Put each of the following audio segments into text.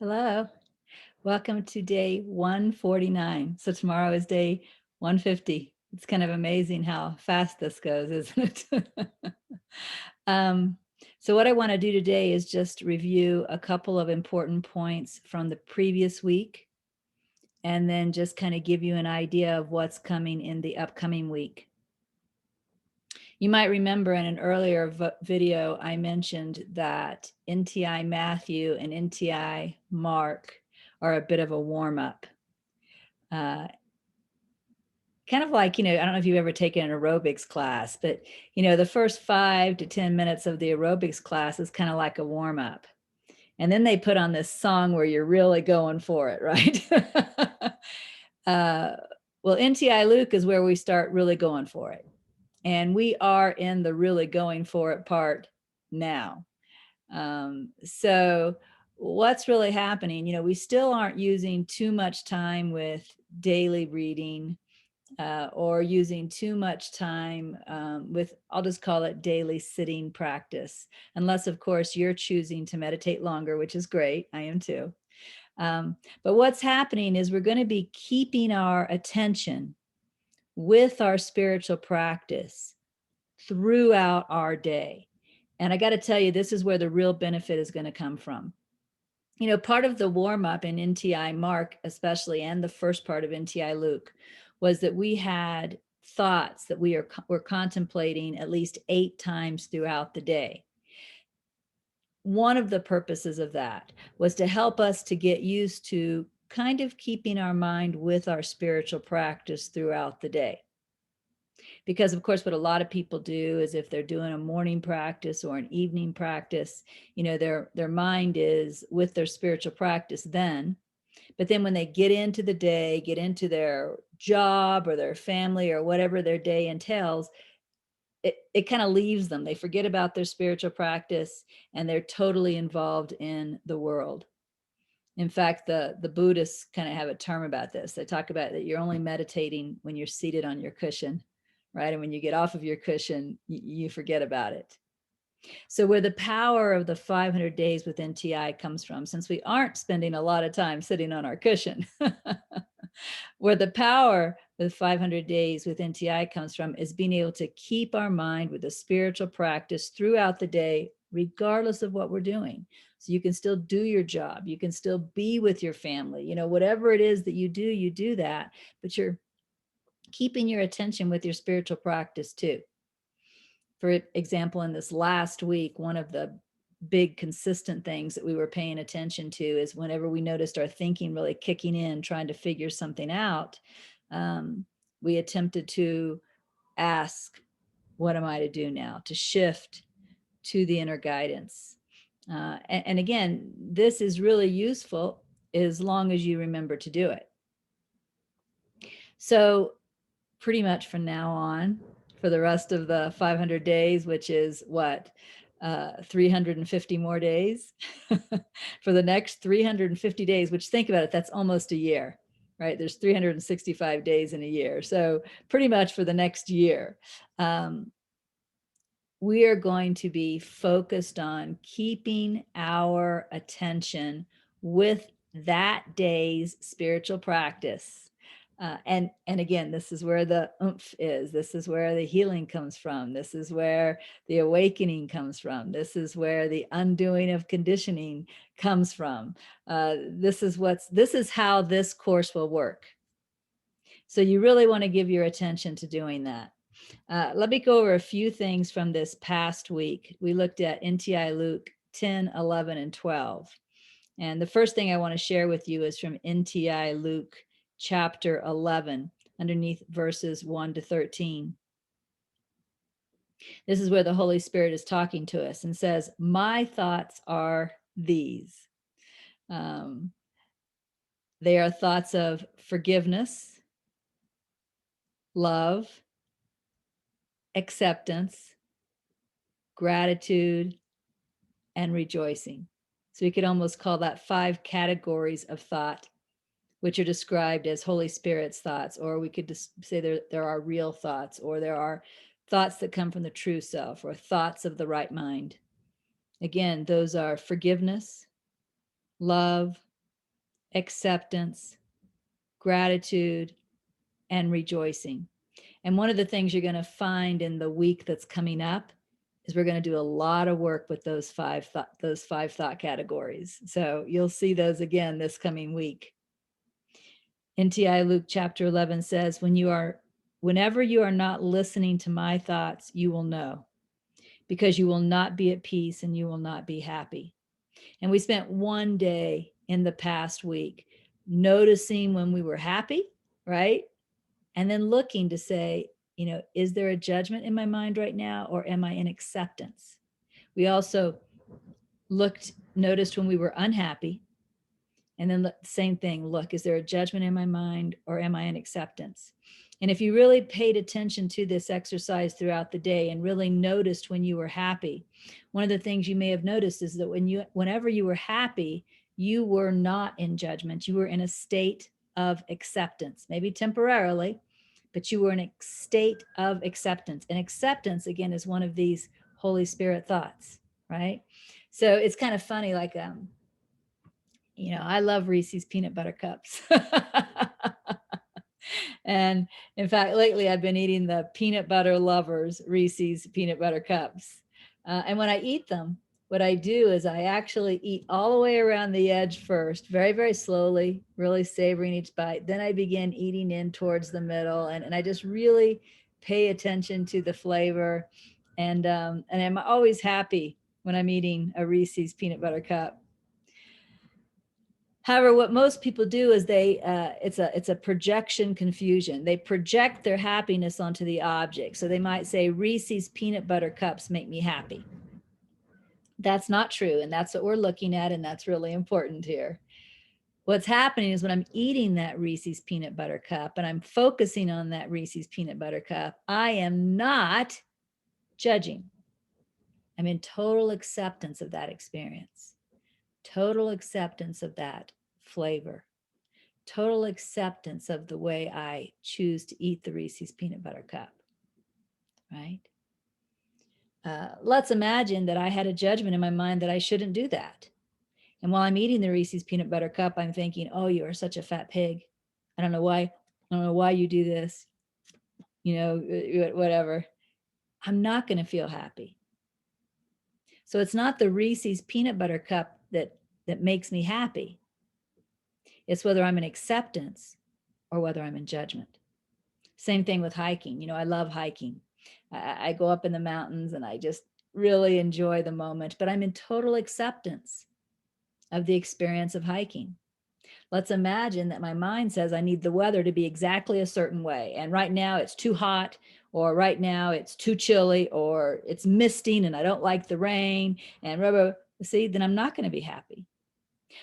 Hello. Welcome to day 149. So tomorrow is day 150. It's kind of amazing how fast this goes, isn't it? um, so what I want to do today is just review a couple of important points from the previous week and then just kind of give you an idea of what's coming in the upcoming week. You might remember in an earlier video, I mentioned that NTI Matthew and NTI Mark are a bit of a warm-up. Kind of like, I don't know if you've ever taken an aerobics class, but, the first 5 to 10 minutes of the aerobics class is kind of like a warm-up. And then they put on this song where you're really going for it, right? Well, NTI Luke is where we start really going for it. And we are in the really going for it part now. So what's really happening? We still aren't using too much time with daily reading or using too much time with, I'll just call it daily sitting practice, unless, of course, you're choosing to meditate longer, which is great. I am too. But what's happening is we're going to be keeping our attention with our spiritual practice throughout our day. And I got to tell you, this is where the real benefit is going to come from. Part of the warm up in NTI Mark, especially, and the first part of NTI Luke, was that we had thoughts that were contemplating at least 8 times throughout the day. One of the purposes of that was to help us to get used to kind of keeping our mind with our spiritual practice throughout the day. Because, of course, what a lot of people do is if they're doing a morning practice or an evening practice, their mind is with their spiritual practice then. But then when they get into the day, get into their job or their family or whatever their day entails, it kind of leaves them. They forget about their spiritual practice and they're totally involved in the world. In fact, the Buddhists kind of have a term about this. They talk about that you're only meditating when you're seated on your cushion, right? And when you get off of your cushion, you forget about it. So where the power of the 500 days with NTI comes from, since we aren't spending a lot of time sitting on our cushion, where the power of 500 days with NTI comes from is being able to keep our mind with a spiritual practice throughout the day, regardless of what we're doing. So you can still do your job. You can still be with your family. Whatever it is that you do that, but you're keeping your attention with your spiritual practice too. For example, in this last week, one of the big consistent things that we were paying attention to is whenever we noticed our thinking really kicking in, trying to figure something out, we attempted to ask, what am I to do now? To shift to the inner guidance. And again, this is really useful as long as you remember to do it. So pretty much from now on, for the rest of the 500 days, which is what, 350 more days, for the next 350 days, which, think about it, that's almost a year, right? There's 365 days in a year. So pretty much for the next year, we are going to be focused on keeping our attention with that day's spiritual practice. And again, this is where the oomph is. This is where the healing comes from. This is where the awakening comes from. This is where the undoing of conditioning comes from. This is how this course will work. So you really want to give your attention to doing that. Let me go over a few things from this past week. We looked at NTI Luke 10, 11, and 12. And the first thing I want to share with you is from NTI Luke chapter 11, underneath verses 1 to 13. This is where the Holy Spirit is talking to us and says, my thoughts are these. They are thoughts of forgiveness, love, acceptance, gratitude, and rejoicing. So we could almost call that 5 categories of thought, which are described as Holy Spirit's thoughts, or we could just say there are real thoughts, or there are thoughts that come from the true self, or thoughts of the right mind. Again, those are forgiveness, love, acceptance, gratitude, and rejoicing. And one of the things you're going to find in the week that's coming up is we're going to do a lot of work with those five thought categories. So you'll see those again this coming week. NTI Luke chapter 11 says, whenever you are not listening to my thoughts, you will know, because you will not be at peace and you will not be happy. And we spent one day in the past week noticing when we were happy, right? And then looking to say, is there a judgment in my mind right now, or am I in acceptance? We also noticed when we were unhappy, and then the same thing, look, is there a judgment in my mind, or am I in acceptance? And if you really paid attention to this exercise throughout the day and really noticed when you were happy, one of the things you may have noticed is that whenever you were happy, you were not in judgment. You were in a state of acceptance, maybe temporarily, but you were in a state of acceptance. And acceptance, again, is one of these Holy Spirit thoughts, right? So it's kind of funny, like, I love Reese's peanut butter cups. And in fact, lately I've been eating the peanut butter lovers Reese's peanut butter cups. And when I eat them, what I do is I actually eat all the way around the edge first, very, very slowly, really savoring each bite. Then I begin eating in towards the middle, and I just really pay attention to the flavor. And I'm always happy when I'm eating a Reese's peanut butter cup. However, what most people do is it's a projection confusion. They project their happiness onto the object. So they might say, Reese's peanut butter cups make me happy. That's not true. And that's what we're looking at. And that's really important here. What's happening is when I'm eating that Reese's peanut butter cup and I'm focusing on that Reese's peanut butter cup, I am not judging. I'm in total acceptance of that experience, total acceptance of that flavor, total acceptance of the way I choose to eat the Reese's peanut butter cup, right? Let's imagine that I had a judgment in my mind that I shouldn't do that. And while I'm eating the Reese's peanut butter cup, I'm thinking, oh, you are such a fat pig. I don't know why you do this, whatever. I'm not going to feel happy. So it's not the Reese's peanut butter cup that makes me happy. It's whether I'm in acceptance or whether I'm in judgment. Same thing with hiking. I love hiking. I go up in the mountains and I just really enjoy the moment, but I'm in total acceptance of the experience of hiking. Let's imagine that my mind says I need the weather to be exactly a certain way. And right now it's too hot, or right now it's too chilly, or it's misting and I don't like the rain, and then I'm not going to be happy.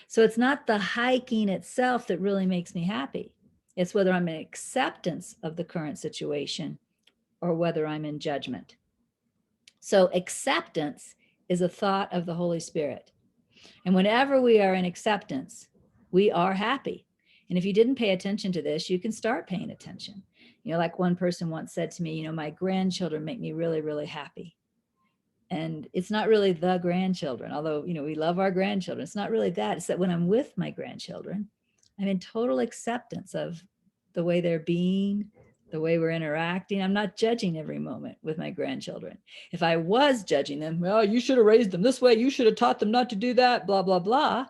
So it's not the hiking itself that really makes me happy. It's whether I'm in acceptance of the current situation or whether I'm in judgment. So acceptance is a thought of the Holy Spirit. And whenever we are in acceptance, we are happy. And if you didn't pay attention to this, you can start paying attention. Like one person once said to me, my grandchildren make me really, really happy. And it's not really the grandchildren, although, we love our grandchildren. It's not really that. It's that when I'm with my grandchildren, I'm in total acceptance of the way they're being, the way we're interacting. I'm not judging every moment with my grandchildren. If I was judging them, well, you should have raised them this way, you should have taught them not to do that, blah, blah, blah,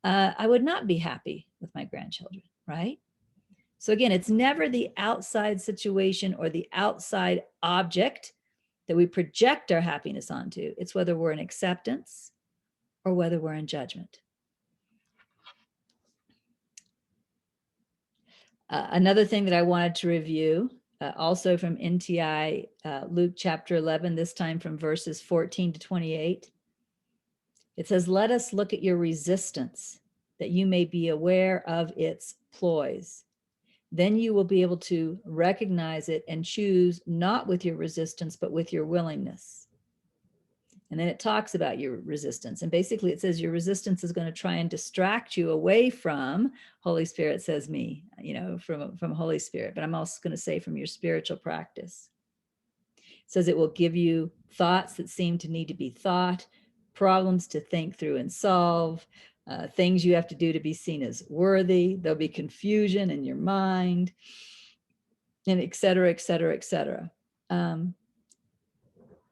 I would not be happy with my grandchildren, right? So again, it's never the outside situation or the outside object that we project our happiness onto. It's whether we're in acceptance or whether we're in judgment. Another thing that I wanted to review, also from NTI, Luke chapter 11, this time from verses 14 to 28. It says, let us look at your resistance, that you may be aware of its ploys. Then you will be able to recognize it and choose not with your resistance, but with your willingness. And then it talks about your resistance. And basically it says your resistance is going to try and distract you away from Holy Spirit, says me, from Holy Spirit. But I'm also going to say from your spiritual practice. It says it will give you thoughts that seem to need to be thought, problems to think through and solve, things you have to do to be seen as worthy. There'll be confusion in your mind, and et cetera, et cetera, et cetera.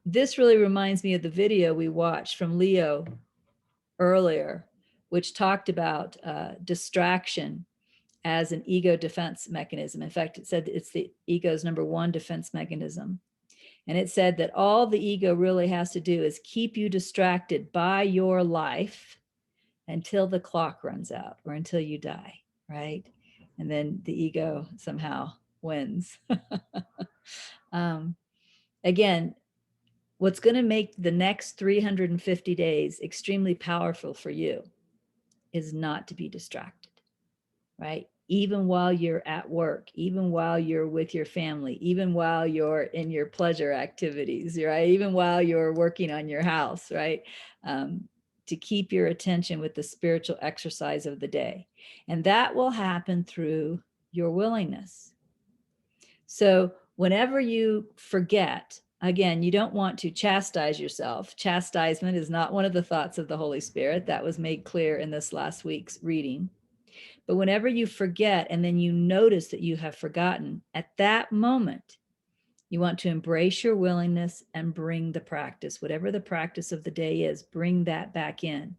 This really reminds me of the video we watched from Leo earlier, which talked about distraction as an ego defense mechanism. In fact, it said it's the ego's #1 defense mechanism. And it said that all the ego really has to do is keep you distracted by your life until the clock runs out or until you die, right? And then the ego somehow wins. Again, what's going to make the next 350 days extremely powerful for you is not to be distracted, right? Even while you're at work, even while you're with your family, even while you're in your pleasure activities, right? Even while you're working on your house, right? To keep your attention with the spiritual exercise of the day. And that will happen through your willingness. So whenever you forget, again, you don't want to chastise yourself. Chastisement is not one of the thoughts of the Holy Spirit. That was made clear in this last week's reading. But whenever you forget and then you notice that you have forgotten, at that moment, you want to embrace your willingness and bring the practice, whatever the practice of the day is, bring that back in.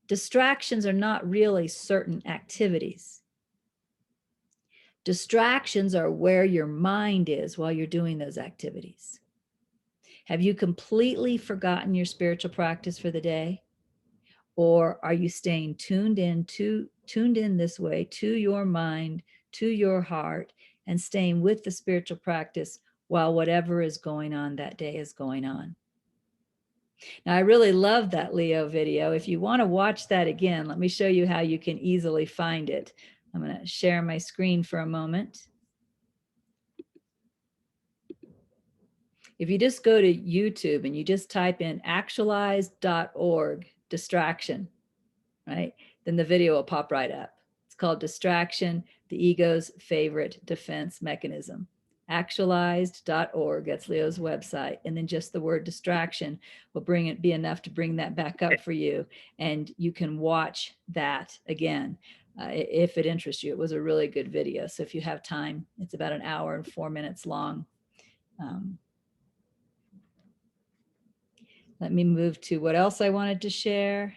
Distractions are not really certain activities. Distractions are where your mind is while you're doing those activities. Have you completely forgotten your spiritual practice for the day? Or are you staying tuned in this way to your mind, to your heart, and staying with the spiritual practice while whatever is going on that day is going on? Now, I really love that Leo video. If you want to watch that again, let me show you how you can easily find it. I'm going to share my screen for a moment. If you just go to YouTube and you just type in actualized.org distraction, right, then the video will pop right up. It's called Distraction, the Ego's Favorite Defense Mechanism. Actualized.org, that's Leo's website. And then just the word distraction will be enough to bring that back up for you. And you can watch that again if it interests you. It was a really good video. So if you have time, it's about 1 hour and 4 minutes long. Let me move to what else I wanted to share.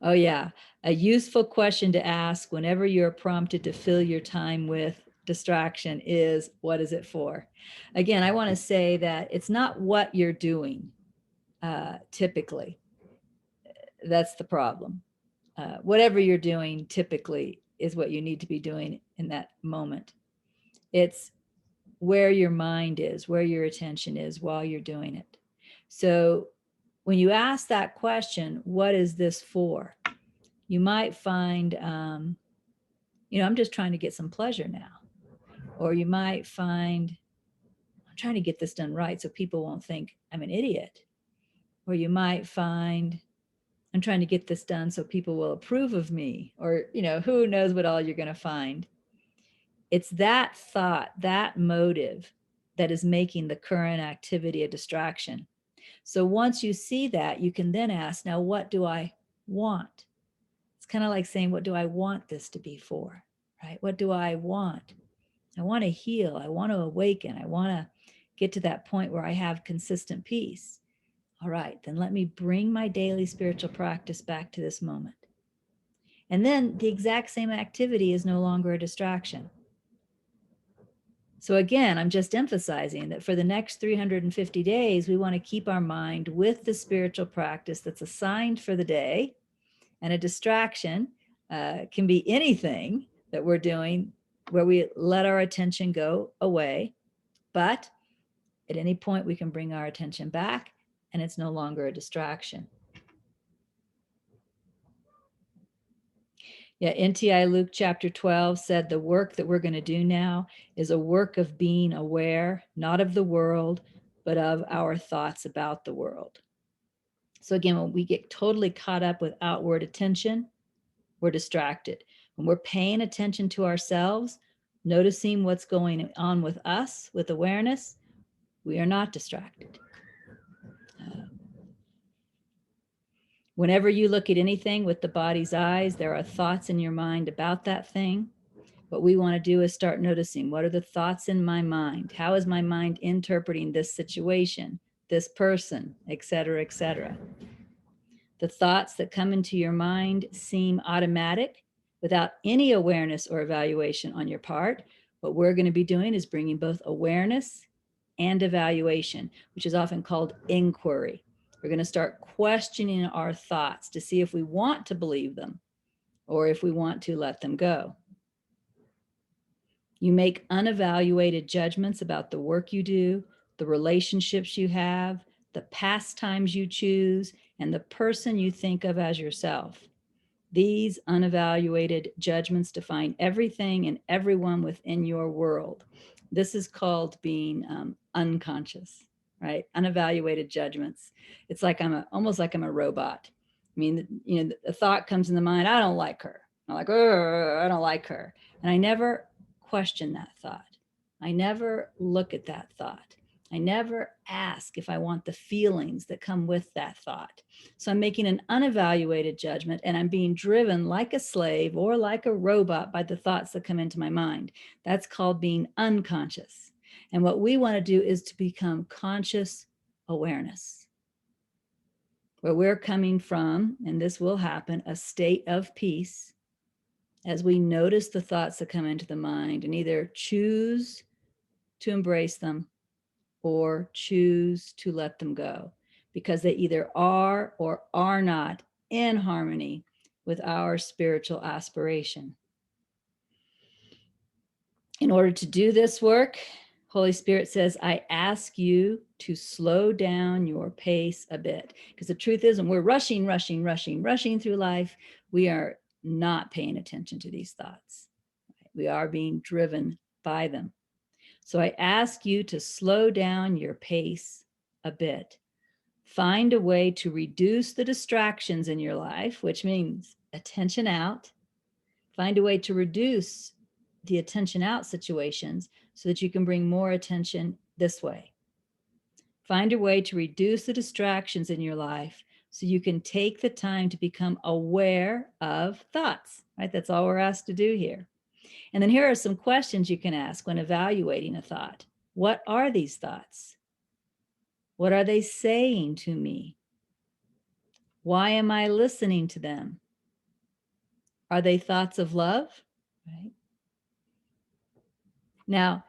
Oh yeah, a useful question to ask whenever you're prompted to fill your time with distraction is, what is it for? Again, I want to say that it's not what you're doing typically. That's the problem. Whatever you're doing typically is what you need to be doing in that moment. It's where your mind is, where your attention is while you're doing it. So when you ask that question, what is this for? You might find, I'm just trying to get some pleasure now. Or you might find, I'm trying to get this done right so people won't think I'm an idiot. Or you might find, I'm trying to get this done so people will approve of me. Or, who knows what all you're going to find. It's that thought, that motive that is making the current activity a distraction. So once you see that, you can then ask, now, what do I want? It's kind of like saying, what do I want this to be for, right? What do I want? I want to heal. I want to awaken. I want to get to that point where I have consistent peace. All right, then let me bring my daily spiritual practice back to this moment. And then the exact same activity is no longer a distraction. So again, I'm just emphasizing that for the next 350 days, we want to keep our mind with the spiritual practice that's assigned for the day. And a distraction can be anything that we're doing where we let our attention go away. But at any point, we can bring our attention back and it's no longer a distraction. Yeah, NTI Luke chapter 12 said the work that we're going to do now is a work of being aware, not of the world, but of our thoughts about the world. So again, when we get totally caught up with outward attention, we're distracted. When we're paying attention to ourselves, noticing what's going on with us with awareness, we are not distracted. Whenever you look at anything with the body's eyes, there are thoughts in your mind about that thing. What we want to do is start noticing, what are the thoughts in my mind? How is my mind interpreting this situation, this person, et cetera, et cetera? The thoughts that come into your mind seem automatic without any awareness or evaluation on your part. What we're going to be doing is bringing both awareness and evaluation, which is often called inquiry. We're going to start questioning our thoughts to see if we want to believe them or if we want to let them go. You make unevaluated judgments about the work you do, the relationships you have, the pastimes you choose, and the person you think of as yourself. These unevaluated judgments define everything and everyone within your world. This is called being unconscious, right? Unevaluated judgments. It's like almost like I'm a robot. I mean, a thought comes in the mind, I don't like her. I'm like, oh, I don't like her. And I never question that thought. I never look at that thought. I never ask if I want the feelings that come with that thought. So I'm making an unevaluated judgment and I'm being driven like a slave or like a robot by the thoughts that come into my mind. That's called being unconscious. And what we want to do is to become conscious awareness, where we're coming from, and this will happen, a state of peace as we notice the thoughts that come into the mind and either choose to embrace them or choose to let them go, because they either are or are not in harmony with our spiritual aspiration. In order to do this work, Holy Spirit says, I ask you to slow down your pace a bit. Because the truth is, when we're rushing through life, we are not paying attention to these thoughts. We are being driven by them. So I ask you to slow down your pace a bit. Find a way to reduce the distractions in your life, which means attention out. Find a way to reduce the attention out situations so that you can bring more attention this way. Find a way to reduce the distractions in your life so you can take the time to become aware of thoughts, right? That's all we're asked to do here. And then here are some questions you can ask when evaluating a thought. What are these thoughts? What are they saying to me? Why am I listening to them? Are they thoughts of love? Right. Now,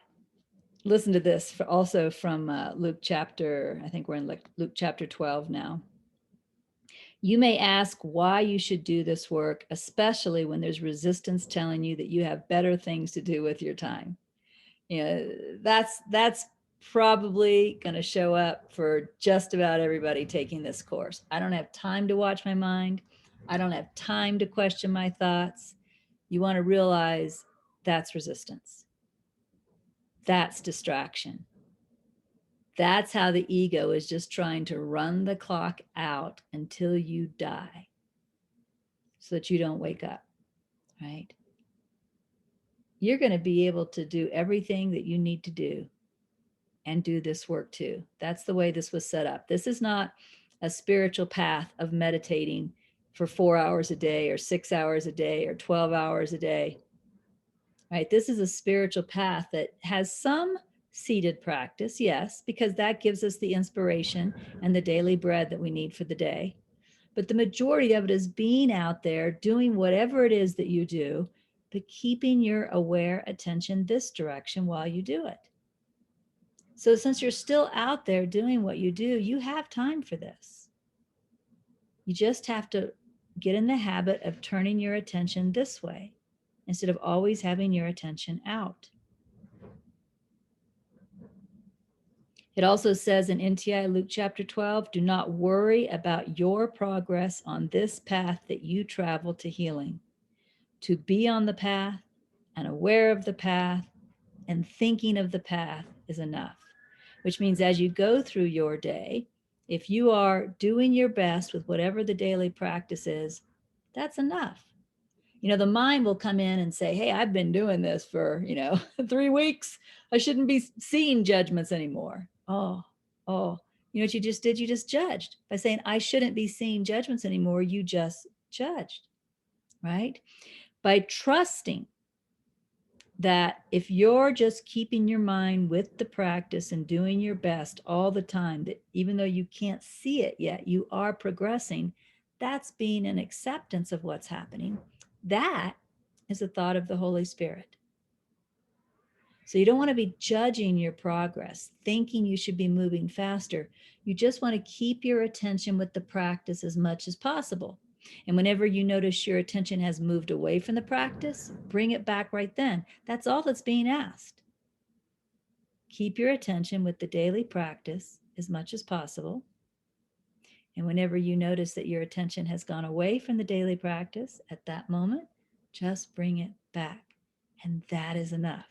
listen to this also from Luke chapter, I think we're in Luke chapter 12 now. You may ask why you should do this work, especially when there's resistance telling you that you have better things to do with your time. That's probably going to show up for just about everybody taking this course. I don't have time to watch my mind. I don't have time to question my thoughts. You want to realize that's resistance. That's distraction. That's how the ego is just trying to run the clock out until you die so that you don't wake up, right? You're going to be able to do everything that you need to do and do this work too. That's the way this was set up. This is not a spiritual path of meditating for 4 hours a day or 6 hours a day or 12 hours a day, right? This is a spiritual path that has some seated practice, yes, because that gives us the inspiration and the daily bread that we need for the day. But the majority of it is being out there doing whatever it is that you do, but keeping your aware attention this direction while you do it. So since you're still out there doing what you do, you have time for this. You just have to get in the habit of turning your attention this way instead of always having your attention out. It also says in NTI Luke chapter 12, do not worry about your progress on this path that you travel to healing. To be on the path and aware of the path and thinking of the path is enough, which means as you go through your day, if you are doing your best with whatever the daily practice is, that's enough. The mind will come in and say, hey, I've been doing this for, 3 weeks. I shouldn't be seeing judgments anymore. Oh, You know what you just did? You just judged by saying, I shouldn't be seeing judgments anymore. You just judged, right? By trusting that if you're just keeping your mind with the practice and doing your best all the time, that even though you can't see it yet, you are progressing, that's being an acceptance of what's happening. That is a thought of the Holy Spirit. So you don't want to be judging your progress, thinking you should be moving faster. You just want to keep your attention with the practice as much as possible. And whenever you notice your attention has moved away from the practice, bring it back right then. That's all that's being asked. Keep your attention with the daily practice as much as possible. And whenever you notice that your attention has gone away from the daily practice at that moment, just bring it back. And that is enough.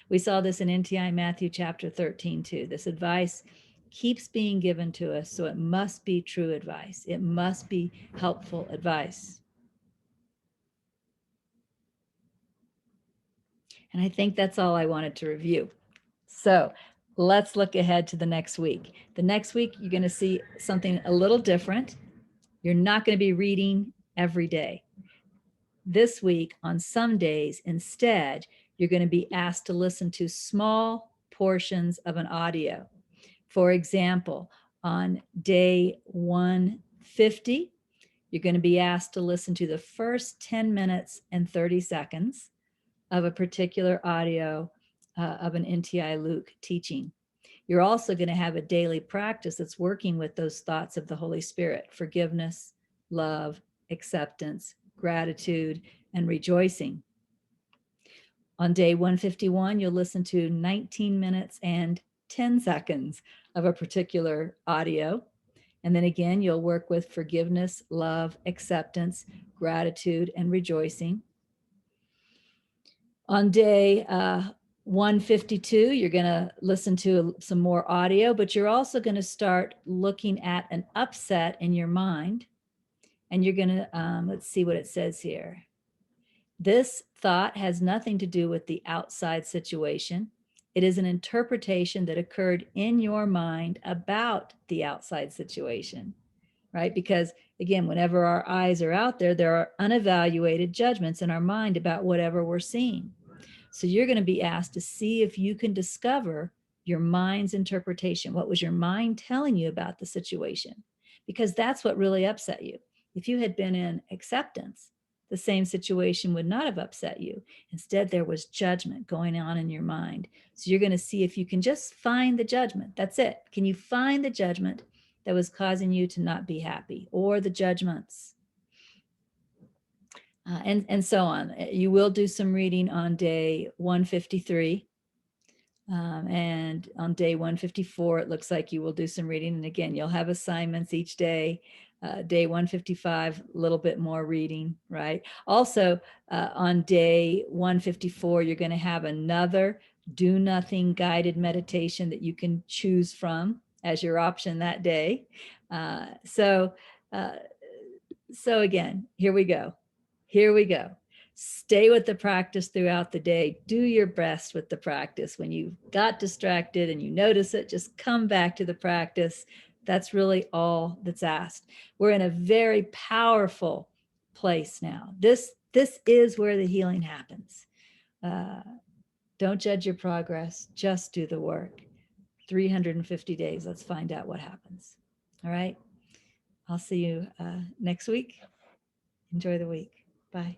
We saw this in NTI Matthew chapter 13 too. This advice keeps being given to us, so it must be true advice. It must be helpful advice. And I think that's all I wanted to review. So let's look ahead to the next week. The next week, you're going to see something a little different. You're not going to be reading every day. This week, on some days, instead, you're going to be asked to listen to small portions of an audio. For example, on day 150, you're going to be asked to listen to the first 10 minutes and 30 seconds of a particular audio of an NTI Luke teaching. You're also going to have a daily practice that's working with those thoughts of the Holy Spirit: forgiveness, love, acceptance, gratitude, and rejoicing. On day 151, you'll listen to 19 minutes and 10 seconds of a particular audio. And then again, you'll work with forgiveness, love, acceptance, gratitude, and rejoicing. On day 152, you're going to listen to some more audio, but you're also going to start looking at an upset in your mind. And you're going to, let's see what it says here. This thought has nothing to do with the outside situation. It is an interpretation that occurred in your mind about the outside situation, right? Because again, whenever our eyes are out there, there are unevaluated judgments in our mind about whatever we're seeing. So you're going to be asked to see if you can discover your mind's interpretation. What was your mind telling you about the situation? Because that's what really upset you. If you had been in acceptance, the same situation would not have upset you. Instead, there was judgment going on in your mind. So you're going to see if you can just find the judgment. That's it. Can you find the judgment that was causing you to not be happy, or the judgments? And so on. You will do some reading on day 153. And on day 154, it looks like you will do some reading. And again, you'll have assignments each day. Day 155, a little bit more reading, right? Also, on day 154, you're going to have another do nothing guided meditation that you can choose from as your option that day. So again, here we go. Here we go. Stay with the practice throughout the day. Do your best with the practice. When you got distracted and you notice it, just come back to the practice. That's really all that's asked. We're in a very powerful place now. This is where the healing happens. Don't judge your progress. Just do the work. 350 days. Let's find out what happens. All right. I'll see you next week. Enjoy the week. Bye.